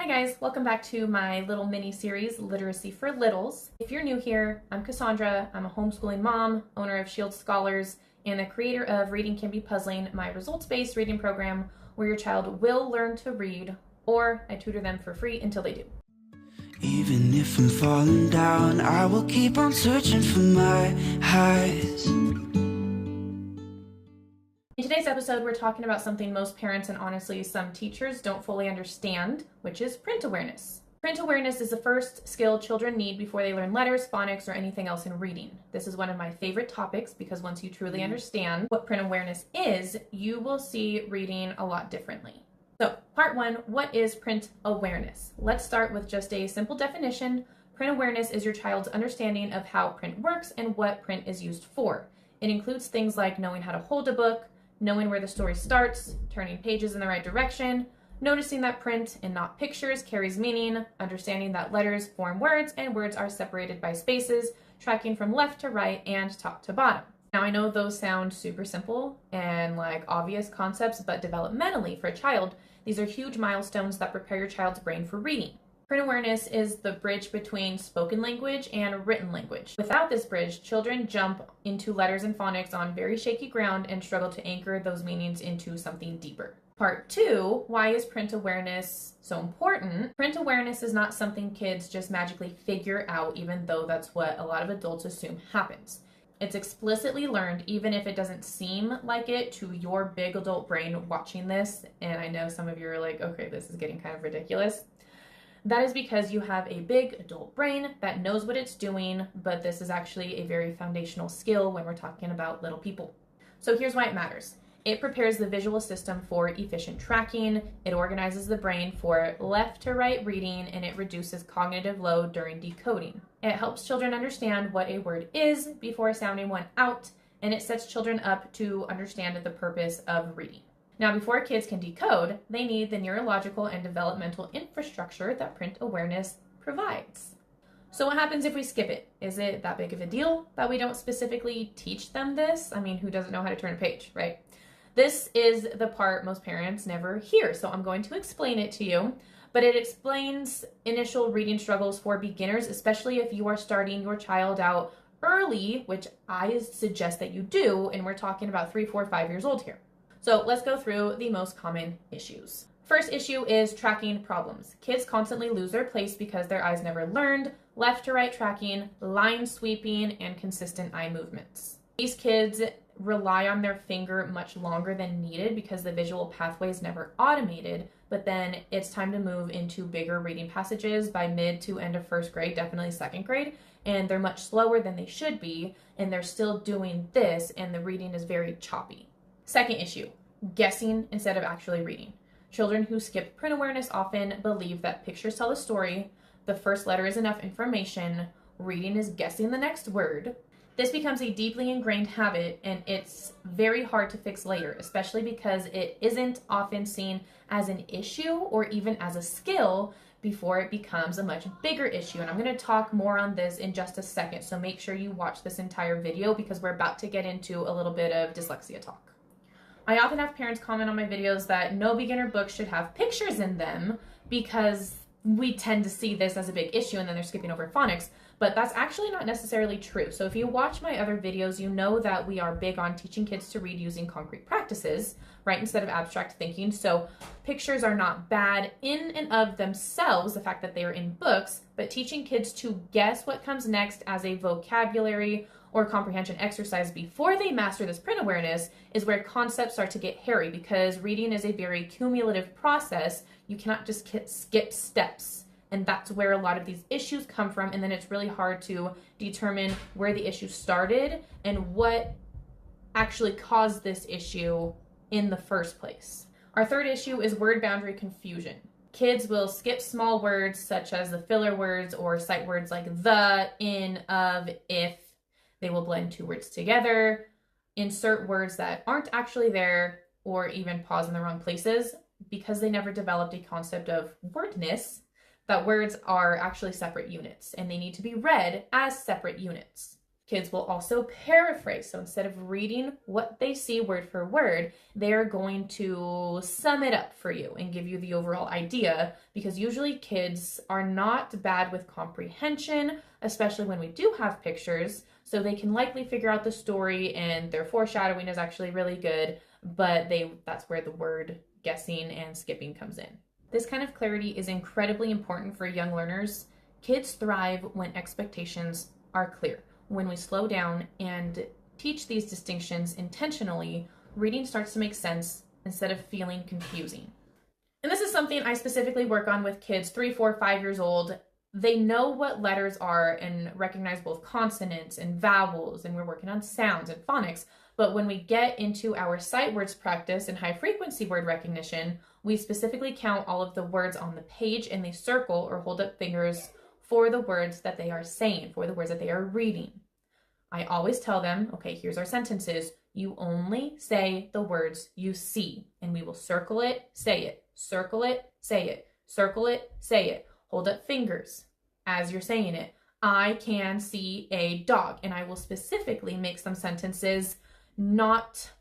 Hi guys, welcome back to my little mini series, Literacy for Littles. If you're new here, I'm Cassandra. I'm a homeschooling mom, owner of Shield Scholars, and the creator of Reading Can Be Puzzling, my results-based reading program where your child will learn to read, or I tutor them for free until they do. Even if I'm falling down, I will keep on searching for my highs. In today's episode, we're talking about something most parents and honestly some teachers don't fully understand, which is print awareness. Print awareness is the first skill children need before they learn letters, phonics, or anything else in reading. This is one of my favorite topics because once you truly understand what print awareness is, you will see reading a lot differently. So, part one, what is print awareness? Let's start with just a simple definition. Print awareness is your child's understanding of how print works and what print is used for. It includes things like knowing how to hold a book, knowing where the story starts, turning pages in the right direction, noticing that print and not pictures carries meaning, understanding that letters form words and words are separated by spaces, tracking from left to right and top to bottom. Now I know those sound super simple and like obvious concepts, but developmentally for a child, these are huge milestones that prepare your child's brain for reading. Print awareness is the bridge between spoken language and written language. Without this bridge, children jump into letters and phonics on very shaky ground and struggle to anchor those meanings into something deeper. Part two, why is print awareness so important? Print awareness is not something kids just magically figure out, even though that's what a lot of adults assume happens. It's explicitly learned, even if it doesn't seem like it to your big adult brain watching this. And I know some of you are like, okay, this is getting kind of ridiculous. That is because you have a big adult brain that knows what it's doing, but this is actually a very foundational skill when we're talking about little people. So here's why it matters. It prepares the visual system for efficient tracking, it organizes the brain for left to right reading, and it reduces cognitive load during decoding. It helps children understand what a word is before sounding one out, and it sets children up to understand the purpose of reading. Now, before kids can decode, they need the neurological and developmental infrastructure that print awareness provides. So what happens if we skip it? Is it that big of a deal that we don't specifically teach them this? I mean, who doesn't know how to turn a page, right? This is the part most parents never hear, so I'm going to explain it to you. But it explains initial reading struggles for beginners, especially if you are starting your child out early, which I suggest that you do, and we're talking about 3, 4, 5 years old here. So let's go through the most common issues. First issue is tracking problems. Kids constantly lose their place because their eyes never learned left to right tracking, line sweeping, and consistent eye movements. These kids rely on their finger much longer than needed because the visual pathway is never automated, but then it's time to move into bigger reading passages by mid to end of first grade, definitely second grade, and they're much slower than they should be, and they're still doing this, and the reading is very choppy. Second issue, guessing instead of actually reading. Children who skip print awareness often believe that pictures tell a story, the first letter is enough information, reading is guessing the next word. This becomes a deeply ingrained habit, and it's very hard to fix later, especially because it isn't often seen as an issue or even as a skill before it becomes a much bigger issue. And I'm going to talk more on this in just a second, so make sure you watch this entire video because we're about to get into a little bit of dyslexia talk. I often have parents comment on my videos that no beginner book should have pictures in them because we tend to see this as a big issue and then they're skipping over phonics, but that's actually not necessarily true. So if you watch my other videos, you know that we are big on teaching kids to read using concrete practices, right, instead of abstract thinking. So pictures are not bad in and of themselves, the fact that they are in books, but teaching kids to guess what comes next as a vocabulary or comprehension exercise before they master this print awareness is where concepts start to get hairy because reading is a very cumulative process. You cannot just skip steps. And that's where a lot of these issues come from. And then it's really hard to determine where the issue started and what actually caused this issue in the first place. Our third issue is word boundary confusion. Kids will skip small words such as the filler words or sight words like the, in, of, if. They will blend two words together, insert words that aren't actually there, or even pause in the wrong places because they never developed a concept of wordness, that words are actually separate units and they need to be read as separate units. Kids will also paraphrase. So instead of reading what they see word for word, they're going to sum it up for you and give you the overall idea, because usually kids are not bad with comprehension, especially when we do have pictures. So they can likely figure out the story, and their foreshadowing is actually really good, but that's where the word guessing and skipping comes in. This kind of clarity is incredibly important for young learners. Kids thrive when expectations are clear. When we slow down and teach these distinctions intentionally, reading starts to make sense instead of feeling confusing. And this is something I specifically work on with kids 3, 4, 5 years old. They know what letters are and recognize both consonants and vowels, and we're working on sounds and phonics. But when we get into our sight words practice and high frequency word recognition, we specifically count all of the words on the page, and they circle or hold up fingers for the words that they are saying, for the words that they are reading. I always tell them, okay, here's our sentences. You only say the words you see, and we will circle it, say it, circle it, say it, circle it, say it. Hold up fingers as you're saying it. I can see a dog, and I will specifically make some sentences not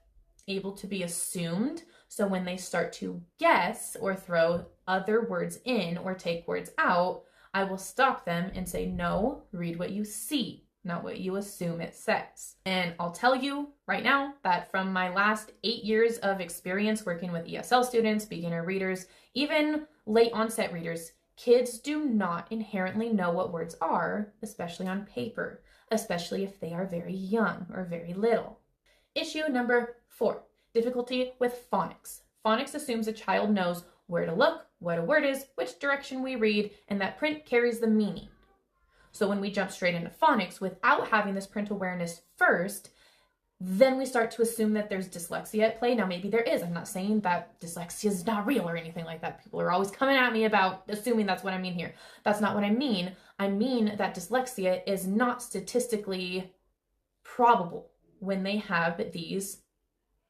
able to be assumed. So when they start to guess or throw other words in or take words out, I will stop them and say, no, read what you see, not what you assume it says. And I'll tell you right now that from my last 8 years of experience working with ESL students, beginner readers, even late onset readers, kids do not inherently know what words are, especially on paper, especially if they are very young or very little. Issue number 4, difficulty with phonics. Phonics assumes a child knows where to look, what a word is, which direction we read, and that print carries the meaning. So when we jump straight into phonics without having this print awareness first, then we start to assume that there's dyslexia at play. Now, maybe there is. I'm not saying that dyslexia is not real or anything like that. People are always coming at me about assuming that's what I mean here. That's not what I mean. I mean that dyslexia is not statistically probable when they have these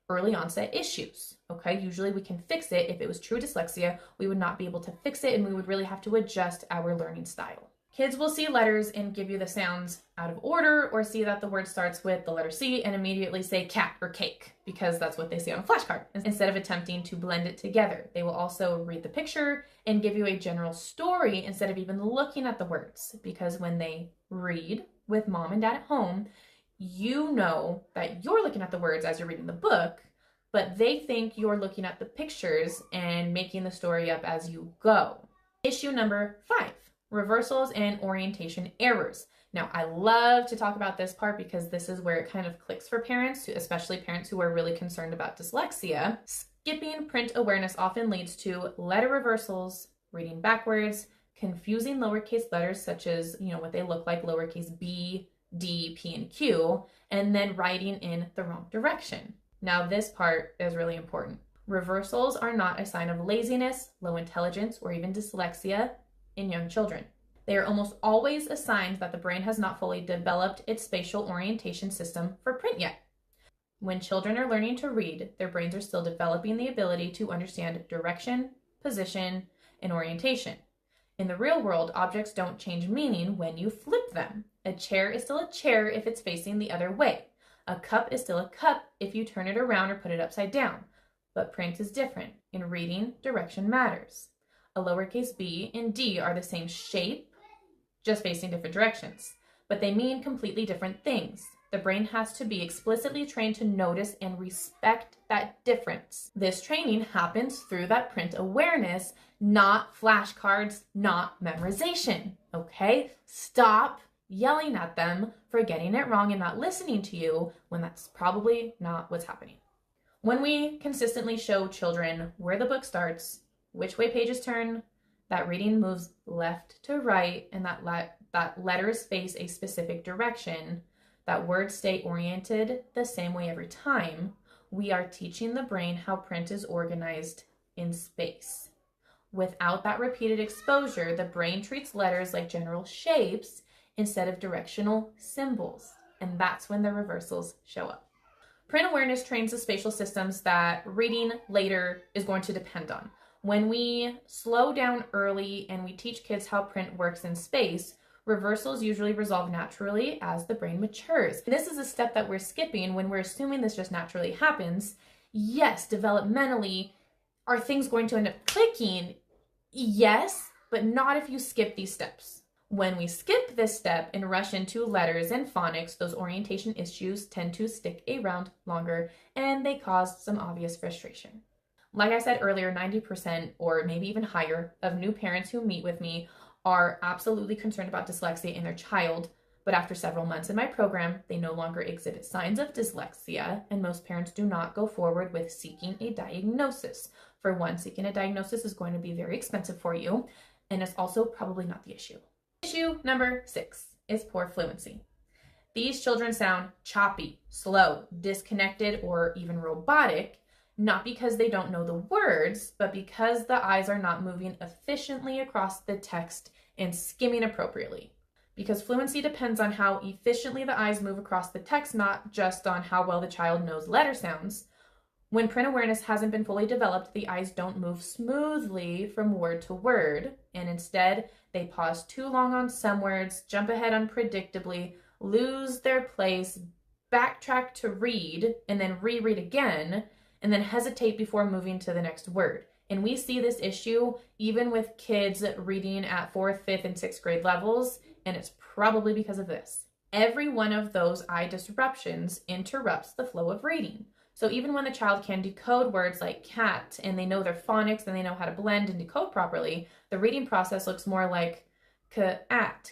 early onset issues, okay? Usually we can fix it. If it was true dyslexia, we would not be able to fix it, and we would really have to adjust our learning style. Kids will see letters and give you the sounds out of order, or see that the word starts with the letter C and immediately say cat or cake, because that's what they see on a flashcard, instead of attempting to blend it together. They will also read the picture and give you a general story instead of even looking at the words, because when they read with mom and dad at home, you know that you're looking at the words as you're reading the book, but they think you're looking at the pictures and making the story up as you go. Issue number 5, reversals and orientation errors. Now, I love to talk about this part because this is where it kind of clicks for parents, especially parents who are really concerned about dyslexia. Skipping print awareness often leads to letter reversals, reading backwards, confusing lowercase letters such as, what they look like, lowercase b, D, P, and Q, and then writing in the wrong direction. Now, this part is really important. Reversals are not a sign of laziness, low intelligence, or even dyslexia in young children. They are almost always a sign that the brain has not fully developed its spatial orientation system for print yet. When children are learning to read, their brains are still developing the ability to understand direction, position, and orientation. In the real world, objects don't change meaning when you flip them. A chair is still a chair if it's facing the other way. A cup is still a cup if you turn it around or put it upside down. But print is different. In reading, direction matters. A lowercase b and d are the same shape, just facing different directions, but they mean completely different things. The brain has to be explicitly trained to notice and respect that difference. This training happens through that print awareness, not flashcards, not memorization, okay? Stop yelling at them for getting it wrong and not listening to you when that's probably not what's happening. When we consistently show children where the book starts, which way pages turn, that reading moves left to right, and that letters face a specific direction, that words stay oriented the same way every time, we are teaching the brain how print is organized in space. Without that repeated exposure, the brain treats letters like general shapes instead of directional symbols, and that's when the reversals show up. Print awareness trains the spatial systems that reading later is going to depend on. When we slow down early and we teach kids how print works in space, Reversals usually resolve naturally as the brain matures. And this is a step that we're skipping when we're assuming this just naturally happens. Yes, developmentally, are things going to end up clicking? Yes, but not if you skip these steps. When we skip this step and rush into letters and phonics, those orientation issues tend to stick around longer and they cause some obvious frustration. Like I said earlier, 90% or maybe even higher of new parents who meet with me are absolutely concerned about dyslexia in their child, but after several months in my program, they no longer exhibit signs of dyslexia, and most parents do not go forward with seeking a diagnosis. For one, seeking a diagnosis is going to be very expensive for you, and it's also probably not the issue. Issue number 6 is poor fluency. These children sound choppy, slow, disconnected, or even robotic, not because they don't know the words, but because the eyes are not moving efficiently across the text and skimming appropriately. Because fluency depends on how efficiently the eyes move across the text, not just on how well the child knows letter sounds. When print awareness hasn't been fully developed, the eyes don't move smoothly from word to word, and instead they pause too long on some words, jump ahead unpredictably, lose their place, backtrack to read, and then reread again, and then hesitate before moving to the next word. And we see this issue even with kids reading at 4th, 5th, and 6th grade levels, and it's probably because of this. Every one of those eye disruptions interrupts the flow of reading. So even when the child can decode words like cat, and they know their phonics, and they know how to blend and decode properly, the reading process looks more like cat,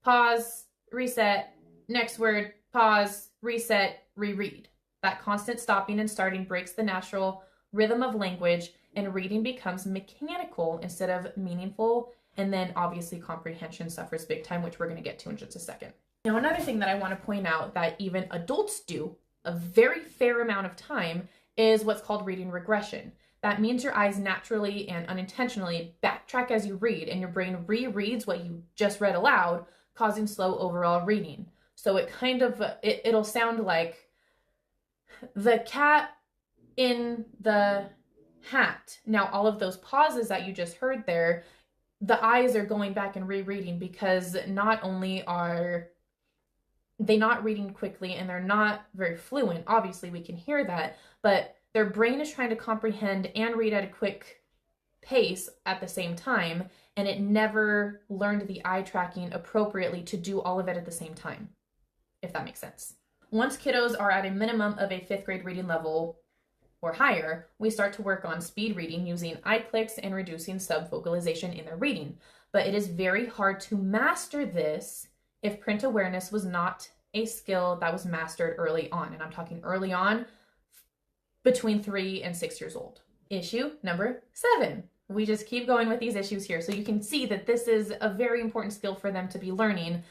pause, reset, next word, pause, reset, reread. That constant stopping and starting breaks the natural rhythm of language, and reading becomes mechanical instead of meaningful. And then obviously comprehension suffers big time, which we're going to get to in just a second. Now, another thing that I want to point out that even adults do a very fair amount of time is what's called reading regression. That means your eyes naturally and unintentionally backtrack as you read, and your brain rereads what you just read aloud, causing slow overall reading. So it'll sound like the cat in the hat. Now, all of those pauses that you just heard there, the eyes are going back and rereading, because not only are they not reading quickly and they're not very fluent, obviously we can hear that, but their brain is trying to comprehend and read at a quick pace at the same time, and it never learned the eye tracking appropriately to do all of it at the same time, if that makes sense. Once kiddos are at a minimum of a 5th grade reading level or higher, we start to work on speed reading using eye clicks and reducing subfocalization in their reading. But it is very hard to master this if print awareness was not a skill that was mastered early on. And I'm talking early on, between 3 and 6 years old. Issue number 7. We just keep going with these issues here. So you can see that this is a very important skill for them to be learning.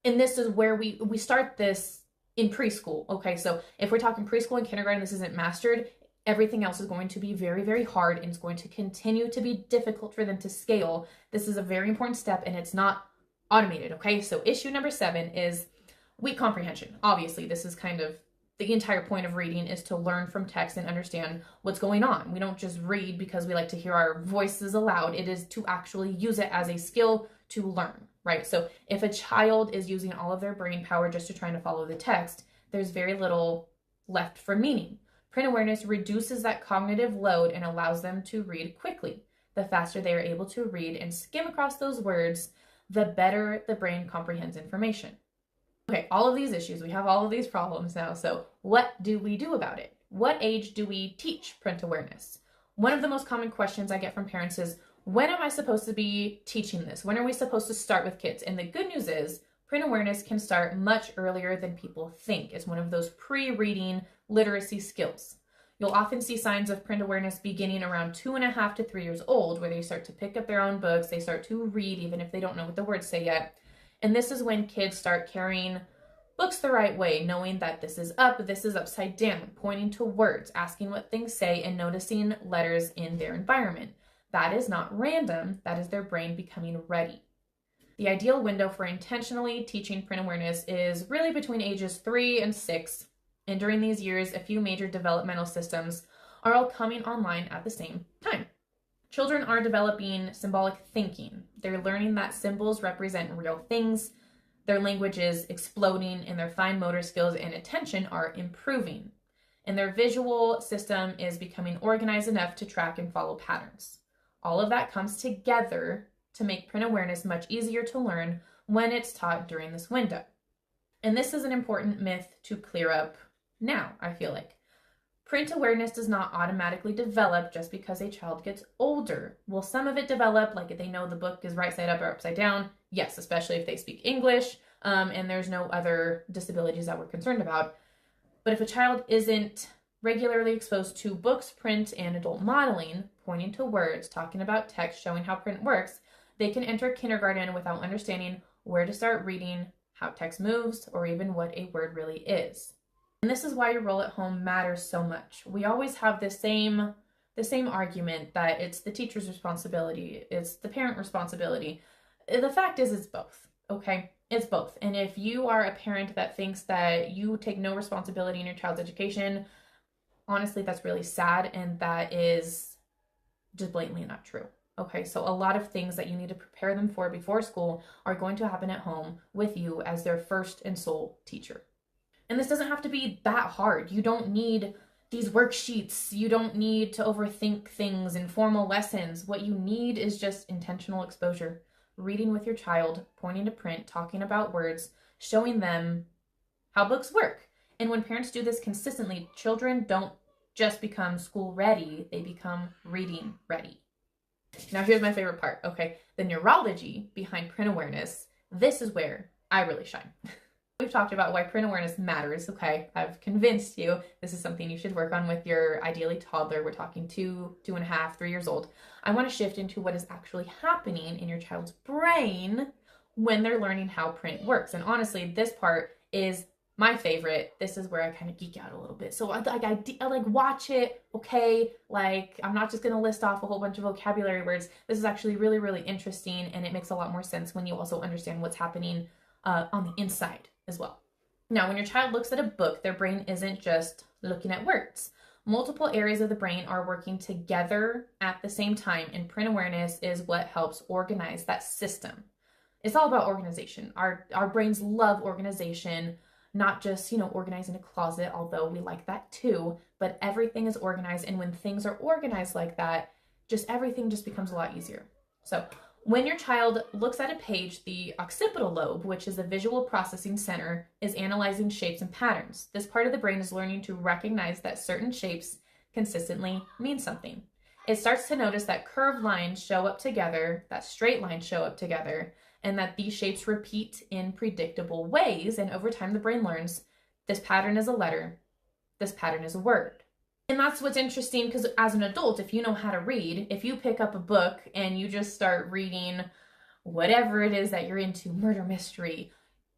And this is where we start this in preschool. Okay, so if we're talking preschool and kindergarten, this isn't mastered, everything else is going to be very, very hard, and it's going to continue to be difficult for them to scale. This is a very important step, and it's not automated. Okay, so issue number 7 is weak comprehension. Obviously, this is kind of the entire point of reading, is to learn from text and understand what's going on. We don't just read because we like to hear our voices aloud. It is to actually use it as a skill to learn, right? So if a child is using all of their brain power just to try to follow the text, there's very little left for meaning. Print awareness reduces that cognitive load and allows them to read quickly. The faster they are able to read and skim across those words, the better the brain comprehends information. Okay, all of these issues, we have all of these problems now, so what do we do about it? What age do we teach print awareness? One of the most common questions I get from parents is, when am I supposed to be teaching this? When are we supposed to start with kids? And the good news is, print awareness can start much earlier than people think. It's one of those pre-reading literacy skills. You'll often see signs of print awareness beginning around 2.5 to 3 years old, where they start to pick up their own books, they start to read even if they don't know what the words say yet. And this is when kids start carrying books the right way, knowing that this is up, this is upside down, pointing to words, asking what things say, and noticing letters in their environment. That is not random, that is their brain becoming ready. The ideal window for intentionally teaching print awareness is really between ages 3 and 6, and during these years, a few major developmental systems are all coming online at the same time. Children are developing symbolic thinking, They're learning that symbols represent real things. Their language is exploding, and their fine motor skills and attention are improving. And their visual system is becoming organized enough to track and follow patterns. All of that comes together to make print awareness much easier to learn when it's taught during this window. And this is an important myth to clear up now, I feel like. Print awareness does not automatically develop just because a child gets older. Will some of it develop, like if they know the book is right side up or upside down? Yes, especially if they speak English and there's no other disabilities that we're concerned about. But if a child isn't regularly exposed to books, print, and adult modeling, pointing to words, talking about text, showing how print works, they can enter kindergarten without understanding where to start reading, how text moves, or even what a word really is. And this is why your role at home matters so much. We always have the same argument that it's the teacher's responsibility, it's the parent responsibility. The fact is, it's both, okay? It's both. And if you are a parent that thinks that you take no responsibility in your child's education, honestly, that's really sad, and that is just blatantly not true. Okay, so a lot of things that you need to prepare them for before school are going to happen at home with you as their first and sole teacher. And this doesn't have to be that hard. You don't need these worksheets. You don't need to overthink things in formal lessons. What you need is just intentional exposure. Reading with your child, pointing to print, talking about words, showing them how books work. And when parents do this consistently, children don't just become school ready, they become reading ready. Now here's my favorite part, okay? The neurology behind print awareness. This is where I really shine. We've talked about why print awareness matters, okay? I've convinced you this is something you should work on with your ideally toddler. We're talking 2.5, 3 years old. I want to shift into what is actually happening in your child's brain when they're learning how print works. And honestly, this part is my favorite. This is where I kind of geek out a little bit. So I like watch it, okay? Like, I'm not just going to list off a whole bunch of vocabulary words. This is actually really, really interesting, and it makes a lot more sense when you also understand what's happening on the inside as well. Now, when your child looks at a book, their brain isn't just looking at words. Multiple areas of the brain are working together at the same time, and print awareness is what helps organize that system. It's all about organization. Our brains love organization, not just, organizing a closet, although we like that too, but everything is organized, and when things are organized like that, everything just becomes a lot easier. So when your child looks at a page, the occipital lobe, which is the visual processing center, is analyzing shapes and patterns. This part of the brain is learning to recognize that certain shapes consistently mean something. It starts to notice that curved lines show up together, that straight lines show up together, and that these shapes repeat in predictable ways. And over time, the brain learns this pattern is a letter, this pattern is a word. And that's what's interesting, because as an adult, if you know how to read, if you pick up a book and you just start reading whatever it is that you're into, murder mystery,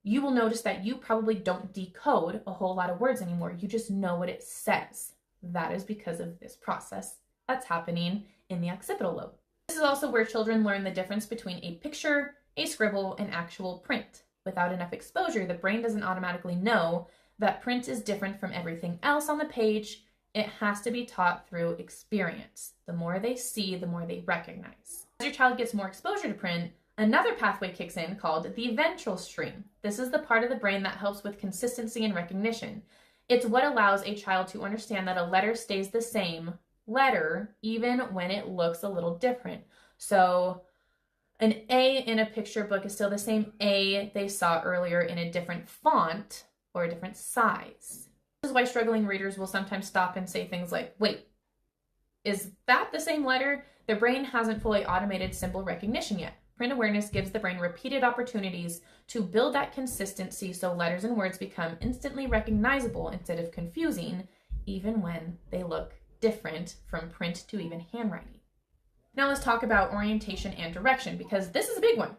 you will notice that you probably don't decode a whole lot of words anymore. You just know what it says. That is because of this process that's happening in the occipital lobe. This is also where children learn the difference between a picture, a scribble, and actual print. Without enough exposure, the brain doesn't automatically know that print is different from everything else on the page. It has to be taught through experience. The more they see, the more they recognize. As your child gets more exposure to print, another pathway kicks in called the ventral stream. This is the part of the brain that helps with consistency and recognition. It's what allows a child to understand that a letter stays the same letter even when it looks a little different. So an A in a picture book is still the same A they saw earlier in a different font or a different size. This is why struggling readers will sometimes stop and say things like, wait, is that the same letter? Their brain hasn't fully automated symbol recognition yet. Print awareness gives the brain repeated opportunities to build that consistency so letters and words become instantly recognizable instead of confusing, even when they look different from print to even handwriting. Now let's talk about orientation and direction, because this is a big one.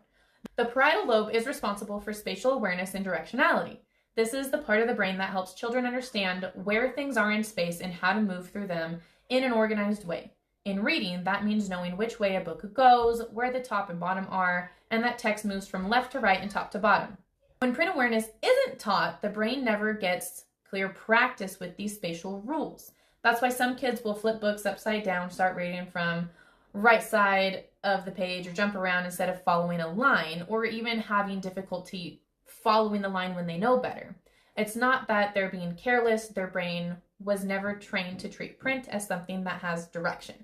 The parietal lobe is responsible for spatial awareness and directionality. This is the part of the brain that helps children understand where things are in space and how to move through them in an organized way. In reading, that means knowing which way a book goes, where the top and bottom are, and that text moves from left to right and top to bottom. When print awareness isn't taught, the brain never gets clear practice with these spatial rules. That's why some kids will flip books upside down, start reading from right side of the page or jump around instead of following a line, or even having difficulty following the line when they know better. It's not that they're being careless, their brain was never trained to treat print as something that has direction.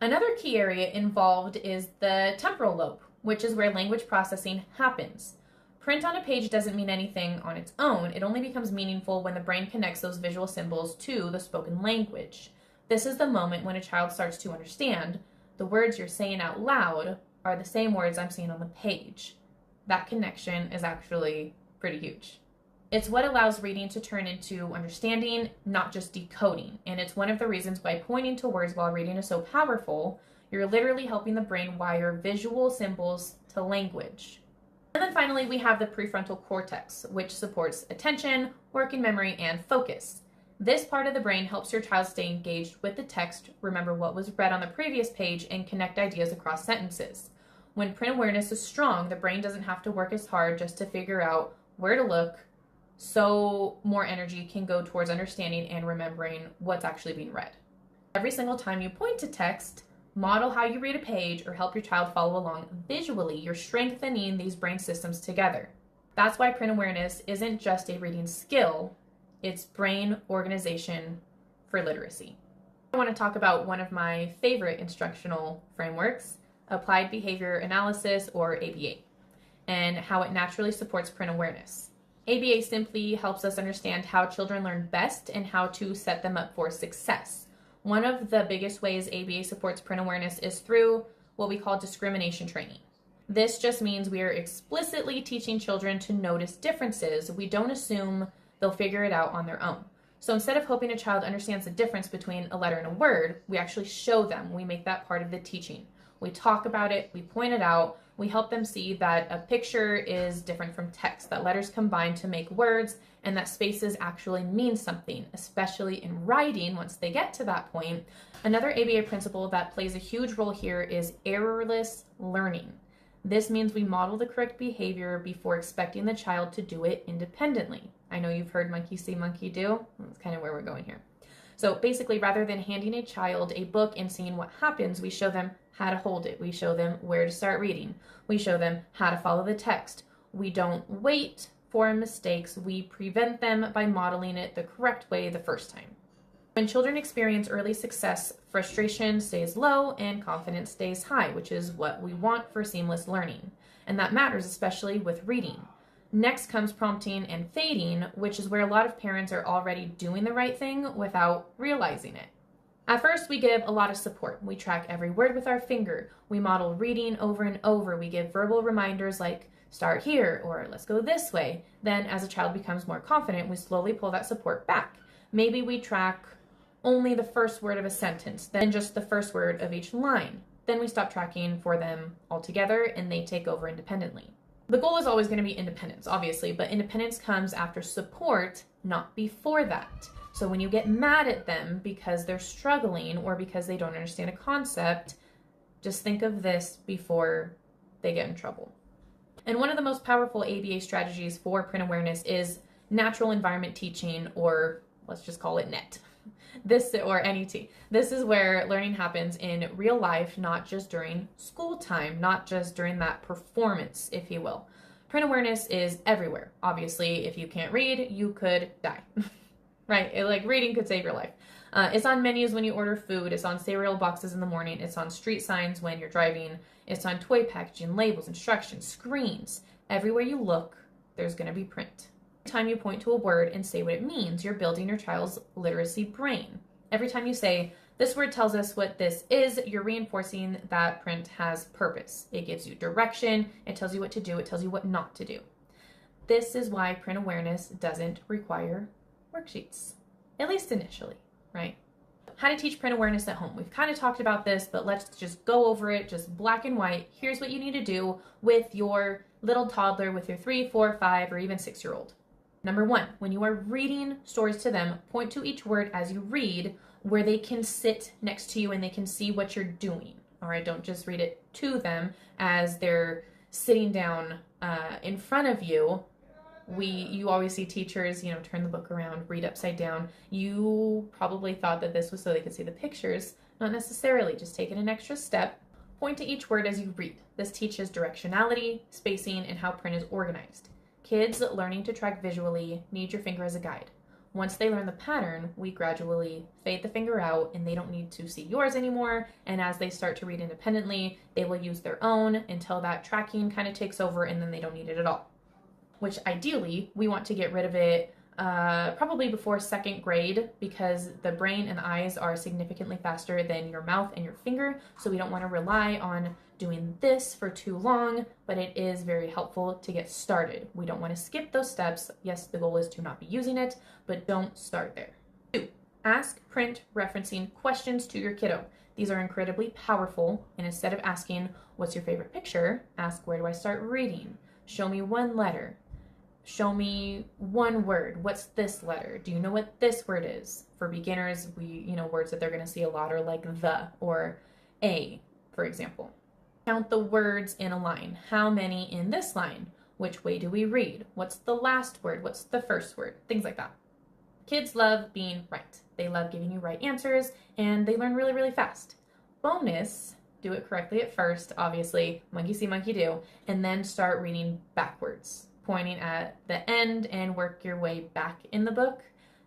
Another key area involved is the temporal lobe, which is where language processing happens. Print on a page doesn't mean anything on its own. It only becomes meaningful when the brain connects those visual symbols to the spoken language. This is the moment when a child starts to understand the words you're saying out loud are the same words I'm seeing on the page. That connection is actually pretty huge. It's what allows reading to turn into understanding, not just decoding. And it's one of the reasons why pointing to words while reading is so powerful. You're literally helping the brain wire visual symbols to language. And then finally, we have the prefrontal cortex, which supports attention, working memory, and focus. This part of the brain helps your child stay engaged with the text, remember what was read on the previous page, and connect ideas across sentences. When print awareness is strong, the brain doesn't have to work as hard just to figure out where to look, so more energy can go towards understanding and remembering what's actually being read. Every single time you point to text, model how you read a page, or help your child follow along visually, you're strengthening these brain systems together. That's why print awareness isn't just a reading skill, it's brain organization for literacy. I want to talk about one of my favorite instructional frameworks, applied behavior analysis, or ABA, and how it naturally supports print awareness. ABA simply helps us understand how children learn best and how to set them up for success. One of the biggest ways ABA supports print awareness is through what we call discrimination training. This just means we are explicitly teaching children to notice differences. We don't assume they'll figure it out on their own. So instead of hoping a child understands the difference between a letter and a word, we actually show them. We make that part of the teaching. We talk about it, we point it out, we help them see that a picture is different from text, that letters combine to make words, and that spaces actually mean something, especially in writing once they get to that point. Another ABA principle that plays a huge role here is errorless learning. This means we model the correct behavior before expecting the child to do it independently. I know you've heard monkey see, monkey do. That's kind of where we're going here. So basically, rather than handing a child a book and seeing what happens, we show them how to hold it. We show them where to start reading. We show them how to follow the text. We don't wait for mistakes. We prevent them by modeling it the correct way the first time. When children experience early success, frustration stays low and confidence stays high, which is what we want for seamless learning. And that matters, especially with reading. Next comes prompting and fading, which is where a lot of parents are already doing the right thing without realizing it. At first, we give a lot of support. We track every word with our finger. We model reading over and over. We give verbal reminders like, start here, or let's go this way. Then, as a child becomes more confident, we slowly pull that support back. Maybe we track only the first word of a sentence, then just the first word of each line. Then we stop tracking for them altogether, and they take over independently. The goal is always going to be independence, obviously, but independence comes after support, not before that. So when you get mad at them because they're struggling or because they don't understand a concept, just think of this before they get in trouble. And one of the most powerful ABA strategies for print awareness is natural environment teaching, or let's just call it NET. Or NET. This is where learning happens in real life, not just during school time, not just during that performance, if you will. Print awareness is everywhere. Obviously, if you can't read, you could die. Right? Like reading could save your life. It's on menus when you order food. It's on cereal boxes in the morning. It's on street signs when you're driving. It's on toy packaging, labels, instructions, screens. Everywhere you look, there's going to be print. Every time you point to a word and say what it means, you're building your child's literacy brain. Every time you say, this word tells us what this is, you're reinforcing that print has purpose. It gives you direction. It tells you what to do. It tells you what not to do. This is why print awareness doesn't require worksheets, at least initially, right? How to teach print awareness at home. We've kind of talked about this, but let's just go over it, just black and white. Here's what you need to do with your little toddler, with your 3, 4, 5, or even 6-year-old. Number 1, when you are reading stories to them, point to each word as you read where they can sit next to you and they can see what you're doing. All right, don't just read it to them as they're sitting down in front of you. You always see teachers, turn the book around, read upside down. You probably thought that this was so they could see the pictures. Not necessarily, just take it an extra step. Point to each word as you read. This teaches directionality, spacing, and how print is organized. Kids learning to track visually need your finger as a guide. Once they learn the pattern, we gradually fade the finger out and they don't need to see yours anymore. And as they start to read independently, they will use their own until that tracking kind of takes over and then they don't need it at all. Which ideally, we want to get rid of it probably before second grade because the brain and the eyes are significantly faster than your mouth and your finger. So we don't want to rely on doing this for too long, but it is very helpful to get started. We don't want to skip those steps. Yes, the goal is to not be using it, but don't start there. 2, ask print referencing questions to your kiddo. These are incredibly powerful, and instead of asking, what's your favorite picture? Ask, where do I start reading? Show me one letter. Show me one word. What's this letter? Do you know what this word is? For beginners, words that they're going to see a lot are like the or a, for example. Count the words in a line. How many in this line? Which way do we read? What's the last word? What's the first word? Things like that. Kids love being right. They love giving you right answers, and they learn really, really fast. Bonus, do it correctly at first, obviously, monkey see, monkey do, and then start reading backwards, pointing at the end and work your way back in the book.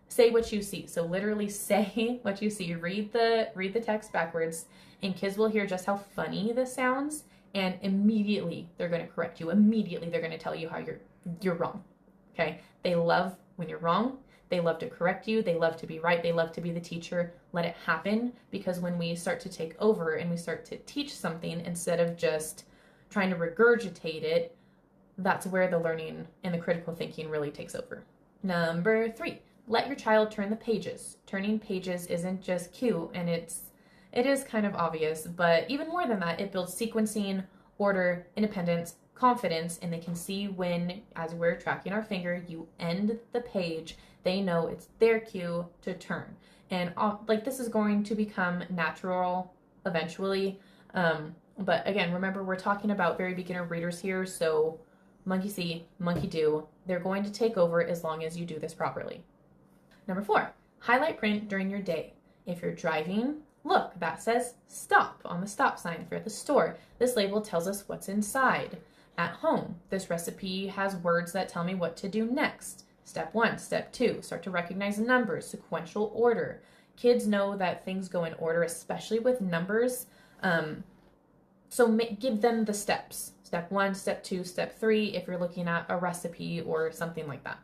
Say what you see. So literally say what you see. Read the text backwards, and kids will hear just how funny this sounds, and immediately they're going to correct you. Immediately they're going to tell you how you're wrong. Okay? They love when you're wrong. They love to correct you. They love to be right. They love to be the teacher. Let it happen, because when we start to take over and we start to teach something instead of just trying to regurgitate it, that's where the learning and the critical thinking really takes over. Number 3, let your child turn the pages. Turning pages isn't just cute, and it is kind of obvious, but even more than that, it builds sequencing, order, independence, confidence, and they can see when, as we're tracking our finger, you end the page, they know it's their cue to turn. And this is going to become natural eventually. But again, remember, we're talking about very beginner readers here, so monkey see, monkey do. They're going to take over as long as you do this properly. Number 4, highlight print during your day. If you're driving, look, that says stop on the stop sign. If you're at the store, this label tells us what's inside. At home, this recipe has words that tell me what to do next. Step 1, step 2, start to recognize numbers, sequential order. Kids know that things go in order, especially with numbers. So give them the steps. Step 1, step 2, step 3, if you're looking at a recipe or something like that.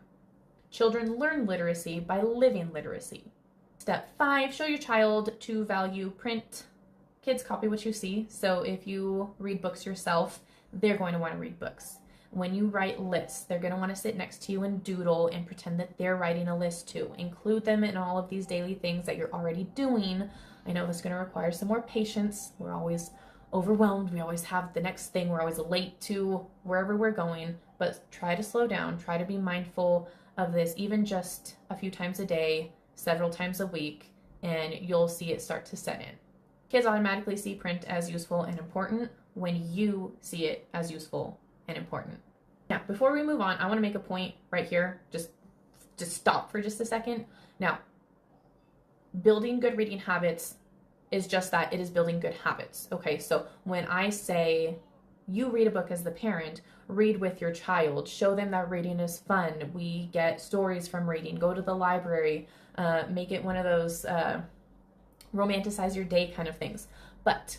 Children learn literacy by living literacy. Step 5, show your child to value print. Kids copy what you see, so if you read books yourself, they're going to want to read books. When you write lists, they're going to want to sit next to you and doodle and pretend that they're writing a list too. Include them in all of these daily things that you're already doing. I know this is going to require some more patience. We're always overwhelmed. We always have the next thing. We're always late to wherever we're going, but try to slow down. Try to be mindful of this, even just a few times a day, several times a week, and you'll see it start to set in. Kids automatically see print as useful and important when you see it as useful and important. Now, before we move on, I want to make a point right here. Just stop for just a second. Now, building good reading habits is just that. It is building good habits. Okay, so when I say you read a book as the parent, read with your child, show them that reading is fun. We get stories from reading. Go to the library. Make it one of those romanticize your day kind of things. But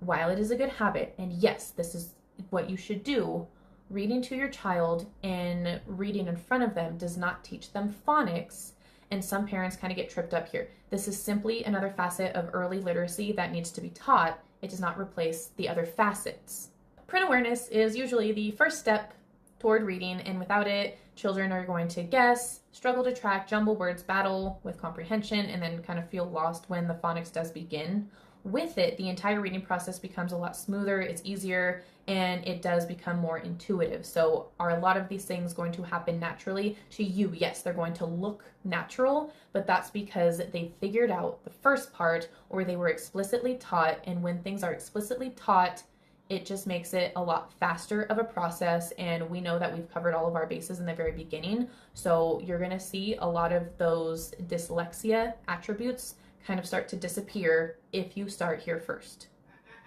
while it is a good habit, and yes, this is what you should do, reading to your child and reading in front of them does not teach them phonics, and some parents kind of get tripped up here. This is simply another facet of early literacy that needs to be taught. It does not replace the other facets. Print awareness is usually the first step toward reading, and without it, children are going to guess, struggle to track, jumble words, battle with comprehension, and then kind of feel lost when the phonics does begin. With it, the entire reading process becomes a lot smoother, it's easier, and it does become more intuitive. So are a lot of these things going to happen naturally to you? Yes, they're going to look natural, but that's because they figured out the first part, or they were explicitly taught, and when things are explicitly taught, it just makes it a lot faster of a process, and we know that we've covered all of our bases in the very beginning, so you're going to see a lot of those dyslexia attributes kind of start to disappear if you start here first.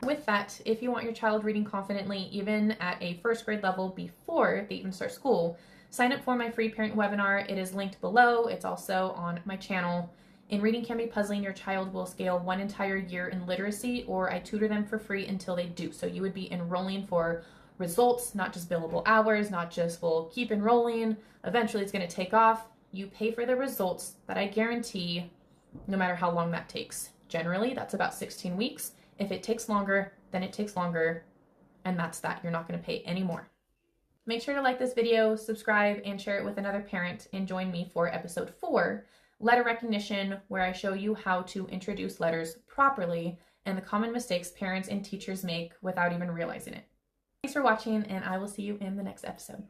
With that, if you want your child reading confidently, even at a first grade level before they even start school, sign up for my free parent webinar. It is linked below. It's also on my channel. In Reading Can Be Puzzling, your child will scale one entire year in literacy, or I tutor them for free until they do. So you would be enrolling for results, not just billable hours, not just we'll keep enrolling, eventually it's going to take off. You pay for the results that I guarantee, no matter how long that takes. Generally, that's about 16 weeks. If it takes longer, then it takes longer, and that's that. You're not going to pay any more. Make sure to like this video, subscribe, and share it with another parent, and join me for episode 4, letter recognition, where I show you how to introduce letters properly and the common mistakes parents and teachers make without even realizing it. Thanks for watching, and I will see you in the next episode.